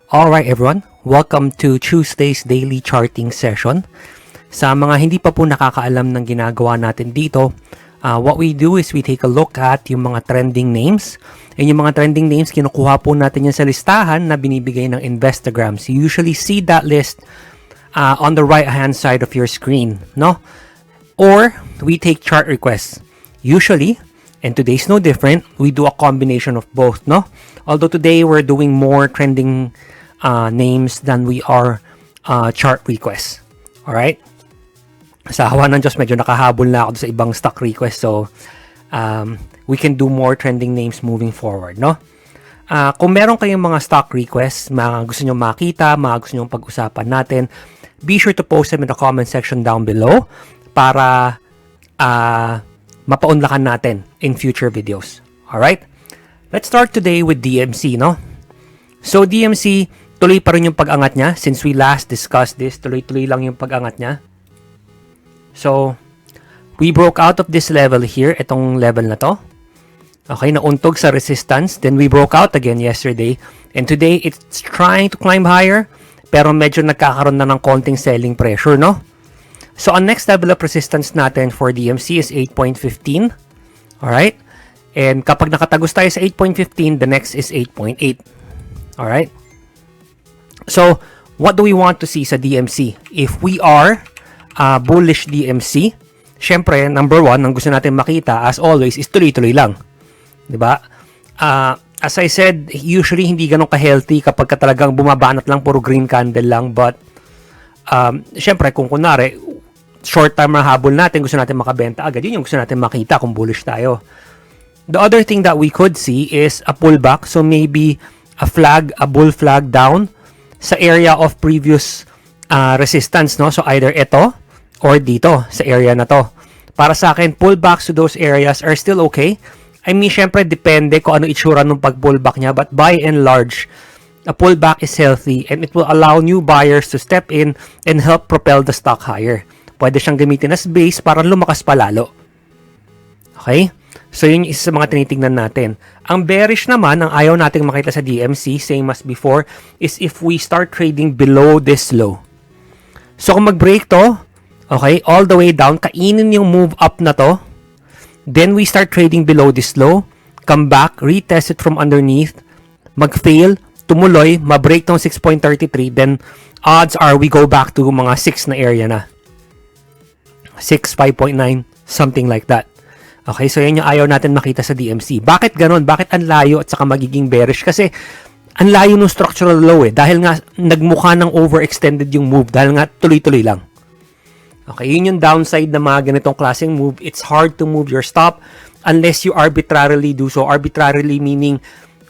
Alright everyone, welcome to Tuesday's daily charting session. Sa mga hindi pa po nakakaalam ng ginagawa natin dito, what we do is we take a look at yung mga trending names. And yung mga trending names, kinukuha po natin yan sa listahan na binibigay ng Instagrams. You usually see that list on the right hand side of your screen, no? Or we take chart requests. Usually, and today's no different, we do a combination of both, no? Although today we're doing more trending names than we are chart requests. Alright? Sa awa ng Diyos, medyo nakahabol na ako sa ibang stock requests. So, we can do more trending names moving forward, no? Kung meron kayong mga stock requests, mga gusto nyo makita, mga gusto nyo pag-usapan natin, be sure to post them in the comment section down below para mapaunlakan natin in future videos. Alright? Let's start today with DMC, no? So, DMC, tuloy pa rin yung pag-angat niya. Since we last discussed this, tuloy-tuloy lang yung pag-angat niya. So, we broke out of this level here, itong level na to. Okay, nauntog sa resistance. Then we broke out again yesterday. And today, it's trying to climb higher. Pero medyo nagkakaroon na ng konting selling pressure, no? So, ang next level of resistance natin for DMC is 8.15. Alright? And kapag nakatagos tayo sa 8.15, the next is 8.8. Alright? So, what do we want to see sa DMC? If we are bullish DMC, syempre, number one, ang gusto natin makita, as always, is tuloy-tuloy lang. Diba? As I said, usually hindi ganun ka-healthy kapag ka talagang bumabanat lang, puro green candle lang. But, syempre, kung kunwari, short-term na habol natin, gusto natin makabenta agad, yun yung gusto natin makita kung bullish tayo. The other thing that we could see is a pullback. So, maybe a bull flag down sa area of previous resistance, no? So, either ito or dito sa area na to. Para sa akin, pullbacks to those areas are still okay. I mean, syempre, depende kung ano itsura ng pag-pullback niya. But by and large, a pullback is healthy and it will allow new buyers to step in and help propel the stock higher. Pwede siyang gamitin as base para lumakas pa lalo. Okay? So, yun yung isa sa mga tinitingnan natin. Ang bearish naman, ang ayaw nating makita sa DMC, same as before, is if we start trading below this low. So, kung mag-break to, okay, all the way down, kainin yung move up na to, then we start trading below this low, come back, retest it from underneath, mag-fail, tumuloy, ma-break tong 6.33, then odds are we go back to mga 6 na area na. 6, 5.9, something like that. Okay, so yan yung ayaw natin makita sa DMC. Bakit ganon? Bakit ang layo at saka magiging bearish? Kasi ang layo ng structural low dahil nga nagmukha ng overextended yung move dahil nga tuloy-tuloy lang. Okay, yun yung downside ng mga ganitong klaseng move. It's hard to move your stop unless you arbitrarily do so. Arbitrarily meaning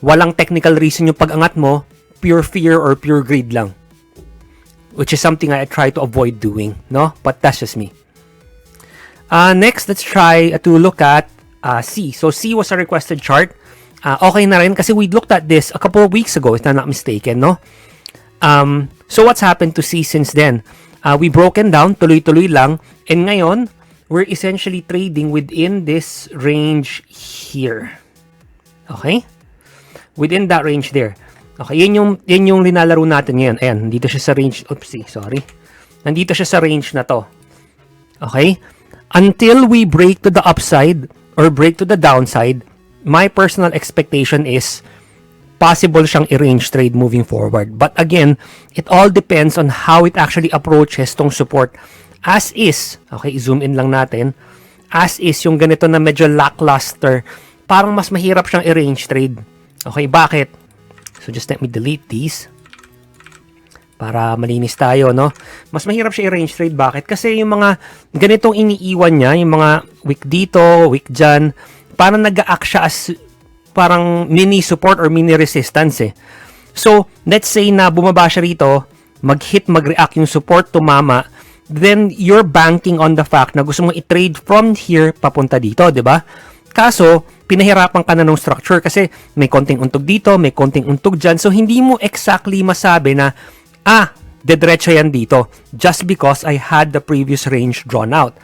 walang technical reason yung pag-angat mo, pure fear or pure greed lang. Which is something I try to avoid doing, no? But that's just me. Next, let's try to look at C. So, C was a requested chart. Okay na rin kasi we looked at this a couple of weeks ago, if I'm not mistaken, no? So, what's happened to C since then? We broken down, tuloy-tuloy lang. And ngayon, we're essentially trading within this range here. Okay? Within that range there. Okay, yan yung linalaro natin ngayon. Ayan, nandito siya sa range. Oopsie, sorry. Nandito siya sa range na to. Okay? Until we break to the upside or break to the downside, my personal expectation is possible siyang i-range trade moving forward. But again, it all depends on how it actually approaches tong support. As is, okay, zoom in lang natin, as is yung ganito na medyo lackluster, parang mas mahirap siyang i-range trade. Okay, bakit? So just let me delete these. Para malinis tayo, no? Mas mahirap siya i-range trade. Bakit? Kasi yung mga ganitong iniiwan niya, yung mga wick dito, wick dyan, parang nag-a-act siya as parang mini support or mini resistance So, let's say na bumaba siya rito, mag-hit, mag-react yung support, tumama, then you're banking on the fact na gusto mong i-trade from here papunta dito, di ba? Kaso, pinahirapan ka na ng structure kasi may konting untog dito, may konting untog dyan. So, hindi mo exactly masabi na dediretso yan dito just because I had the previous range drawn out.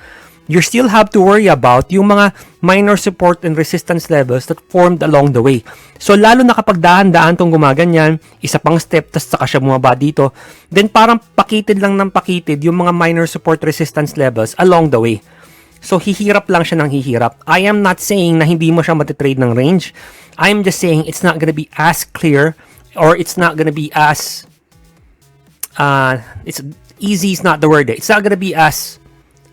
you still have to worry about yung mga minor support and resistance levels that formed along the way. So, lalo na kapag dahan-daan tong gumaganyan, isa pang step, tas saka siya bumaba dito, then parang pakitid lang ng pakitid yung mga minor support resistance levels along the way. So, hihirap lang siya ng hihirap. I am not saying na hindi mo siya matitrade ng range. I am just saying it's not gonna be as clear or it's not gonna be as it's easy is not the word. It's not gonna be as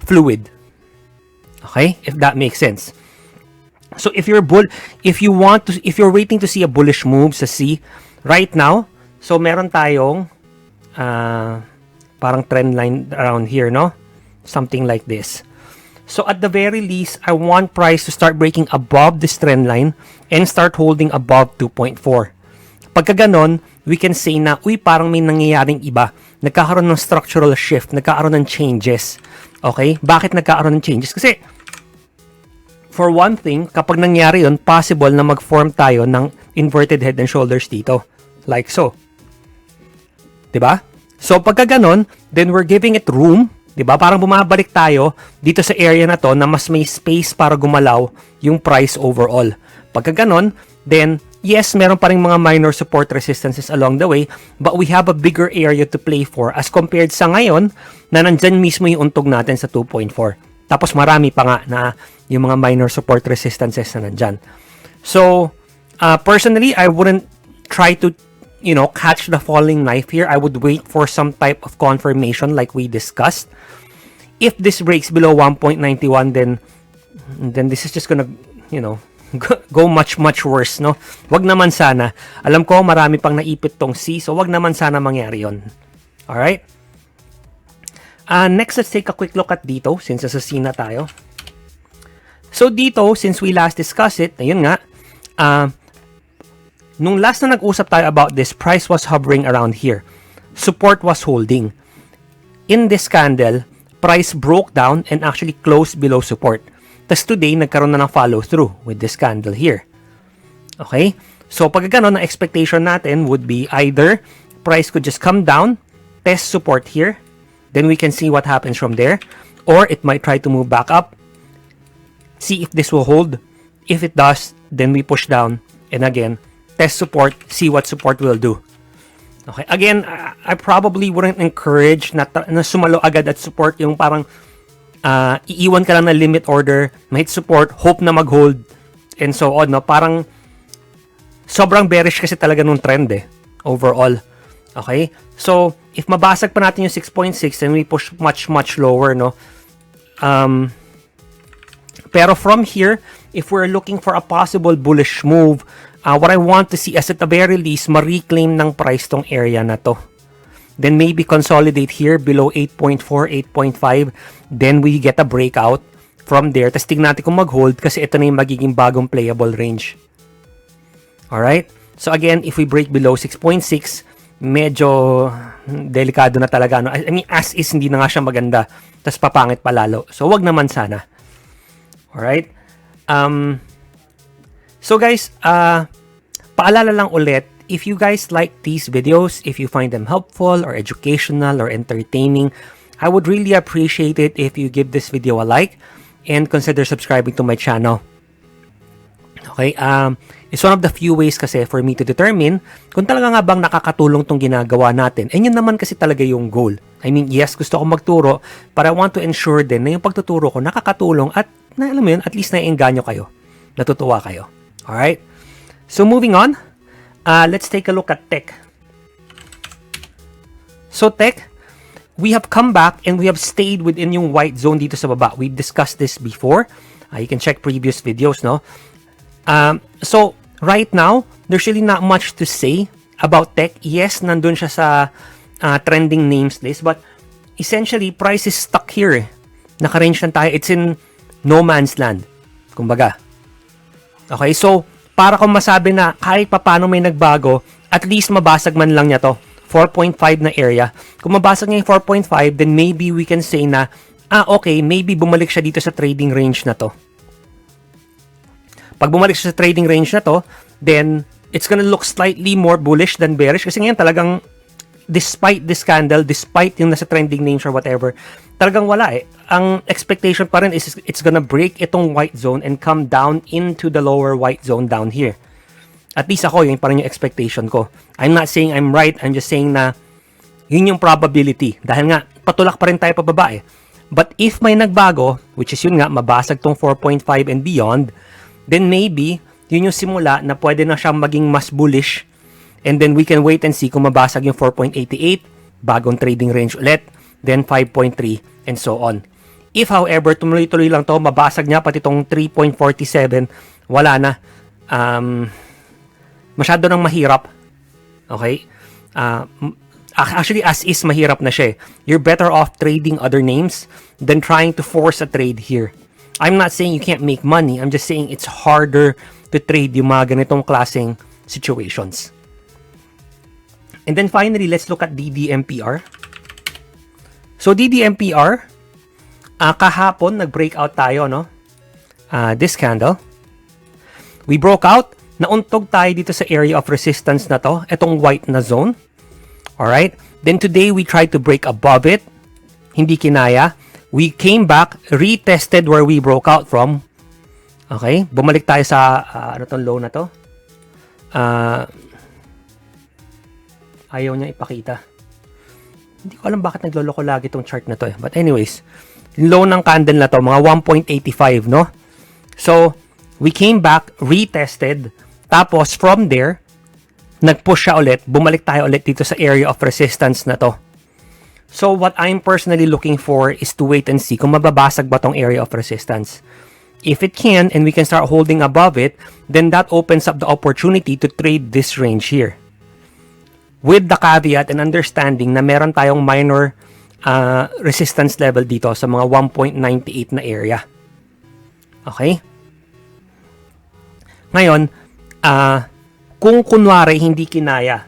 fluid. Okay? If that makes sense. So if you're if you're waiting to see a bullish move sa C right now, so meron tayong parang trend line around here, no? Something like this. So at the very least, I want price to start breaking above this trend line and start holding above 2.4. Pagka ganon, we can say na, uy, parang may nangyayaring iba. Nagkakaroon ng structural shift, nagkakaroon ng changes. Okay? Bakit nagkakaroon ng changes? Kasi, for one thing, kapag nangyari yun, possible na mag-form tayo ng inverted head and shoulders dito. Like so. Diba? So, pagka ganon, then we're giving it room. Diba? Parang bumabalik tayo dito sa area na to na mas may space para gumalaw yung price overall. Pagka ganon, then, yes, meron pa rin mga minor support resistances along the way, but we have a bigger area to play for as compared sa ngayon na nandyan mismo yung untog natin sa 2.4. Tapos marami pa nga na yung mga minor support resistances na nandyan. So, personally, I wouldn't try to, catch the falling knife here. I would wait for some type of confirmation like we discussed. If this breaks below 1.91, then this is just gonna, go much worse, no? Wag naman sana. Alam ko marami pang naipit tong C, so wag naman sana mangyari yon. Alright? Next, let's take a quick look at dito since nasa C na tayo. So dito, since we last discussed it, ayun nga, nung last na nag-usap tayo about this, price was hovering around here. Support was holding. In this candle, price broke down and actually closed below support. Tapos today, nagkaroon na ng follow-through with this candle here. Okay? So, pag gano'n, ang expectation natin would be either price could just come down, test support here, then we can see what happens from there, or it might try to move back up, see if this will hold. If it does, then we push down, and again, test support, see what support will do. Okay? Again, I probably wouldn't encourage na sumalo agad at support yung parang iiwan ka lang na limit order, may support, hope na mag-hold, and so on, no? Parang sobrang bearish kasi talaga nung trend overall. Okay? So, if mabasag pa natin yung 6.6, then we push much lower, no? Pero from here, if we're looking for a possible bullish move, what I want to see is at the very least, ma-reclaim ng price tong area na to. Then maybe consolidate here below 8.4, 8.5. Then we get a breakout from there. Tapos tignan natin kung mag-hold kasi ito na yung magiging bagong playable range. Alright? So again, if we break below 6.6, medyo delikado na talaga. No? I mean, as is, hindi na nga siya maganda. Tapos papangit pa lalo. So wag naman sana. Alright? So guys, paalala lang ulit, if you guys like these videos, if you find them helpful or educational or entertaining, I would really appreciate it if you give this video a like and consider subscribing to my channel. Okay, it's one of the few ways kasi for me to determine kung talaga nga bang nakakatulong tong ginagawa natin. And yun naman kasi talaga yung goal. I mean, yes, gusto ko magturo, but I want to ensure din na yung pagtuturo ko nakakatulong at na alam mo yun, at least naiengganyo kayo. Natutuwa kayo. Alright? So moving on, let's take a look at tech. So tech, we have come back and we have stayed within yung white zone dito sa baba. We've discussed this before. You can check previous videos, no? So right now, there's really not much to say about tech. Yes, nandun siya sa trending names list, but essentially, price is stuck here. Naka-range lang tayo. It's in no man's land. Kumbaga. Okay, so para kung masabi na kahit papano may nagbago, at least mabasag man lang niya to. 4.5 na area. Kung mabasag niya yung 4.5, then maybe we can say na, okay, maybe bumalik siya dito sa trading range na to. Pag bumalik siya sa trading range na to, then it's gonna look slightly more bullish than bearish kasi ngayon talagang despite this candle, despite yung nasa trending names or whatever, talagang wala eh. Ang expectation pa rin is it's gonna break itong white zone and come down into the lower white zone down here. At least ako, yun pa rin yung expectation ko. I'm not saying I'm right, I'm just saying na yun yung probability. Dahil nga, patulak pa rin tayo pababa eh. But if may nagbago, which is yun nga, mabasag tong 4.5 and beyond, then maybe, yun yung simula na pwede na siyang maging mas bullish. And then we can wait and see kung mabasag yung 4.88, bagong trading range ulit, then 5.3, and so on. If however, tumuloy-tuloy lang to, mabasag niya pati itong 3.47, wala na. Masyado nang mahirap. Okay? Actually, as is, mahirap na siya. You're better off trading other names than trying to force a trade here. I'm not saying you can't make money. I'm just saying it's harder to trade yung mga ganitong klaseng situations. And then finally, let's look at DDMPR. So DDMPR, kahapon nag-breakout tayo, no? This candle. We broke out. Nauntog tayo dito sa area of resistance na to. Itong white na zone. Alright? Then today, we tried to break above it. Hindi kinaya. We came back, retested where we broke out from. Okay? Bumalik tayo sa, ano tong low na to? Ayaw niya ipakita. Hindi ko alam bakit nagloloko lagi tong chart na to eh. But anyways, low ng candle na to, mga 1.85, no? So, we came back, retested, tapos from there, nag-push siya ulit, bumalik tayo ulit dito sa area of resistance na to. So, what I'm personally looking for is to wait and see kung mababasag ba tong area of resistance. If it can, and we can start holding above it, then that opens up the opportunity to trade this range here. With the caveat and understanding na meron tayong minor resistance level dito sa mga 1.98 na area. Okay? Ngayon, kung kunwari hindi kinaya,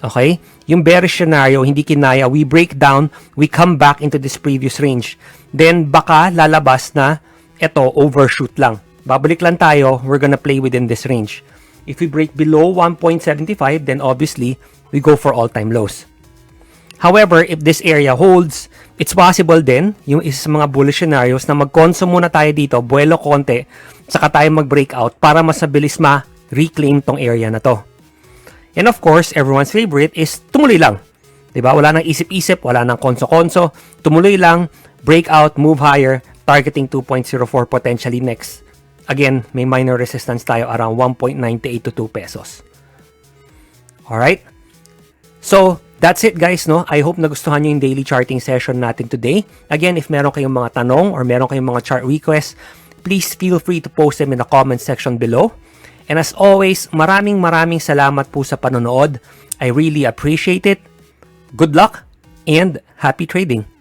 okay, yung bearish scenario, hindi kinaya, we break down, we come back into this previous range, then baka lalabas na ito, overshoot lang. Babalik lang tayo, we're gonna play within this range. If we break below 1.75, then obviously, we go for all-time lows. However, if this area holds, it's possible din, yung isa sa mga bullish scenarios, na mag-consume muna tayo dito, buwelo konti, saka tayo mag-breakout para mas mabilis ma-reclaim tong area na to. And of course, everyone's favorite is tumuloy lang. Diba? Wala nang isip-isip, wala nang konso-konso. Tumuloy lang, breakout, move higher, targeting 2.04 potentially next. Again, may minor resistance tayo around 1.98 to 2 pesos. Alright? So, that's it guys, no? I hope nagustuhan nyo yung daily charting session natin today. Again, if meron kayong mga tanong or meron kayong mga chart requests, please feel free to post them in the comment section below. And as always, maraming salamat po sa panonood. I really appreciate it. Good luck and happy trading!